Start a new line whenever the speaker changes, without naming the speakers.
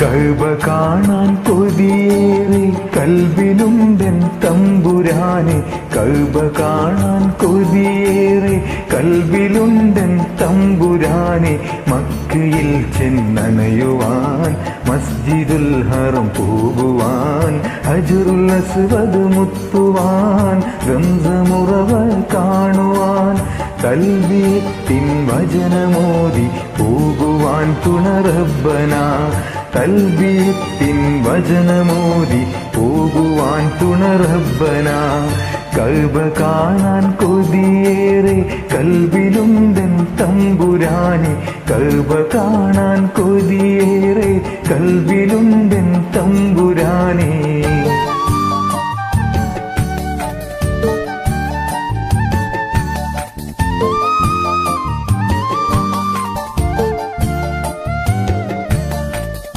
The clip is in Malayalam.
കഅബ കാണാൻ കൊതിയേറെ കൽബിലുണ്ടെൻ തമ്പുരാനെ. കഅബ കാണാൻ കൊതിയേറെ കൽബിലുണ്ടെൻ തമ്പുരാനെ. മക്കയിൽ ചെന്നണയുവാൻ മസ്ജിദുൽ ഹറം പോകുവാൻ ഹജറുൽ അസ്വദ് മുത്തുവാൻ റംസമുറവ കാണുവാൻ തൽബീയത്തിൻ വചനമോദി പോകുവാൻ തുണ റബ്ബന. തൽബീയത്തിൻ വചനമോദി പോകുവാൻ തുണ റബ്ബന. കഅബ കാണാൻ കൊതിയേറെ കൽബിലുണ്ടെൻ തമ്പുരാനെ. കഅബ കാണാൻ കൊതിയേറെ കൽബിലുണ്ടെൻ തമ്പുരാനെ.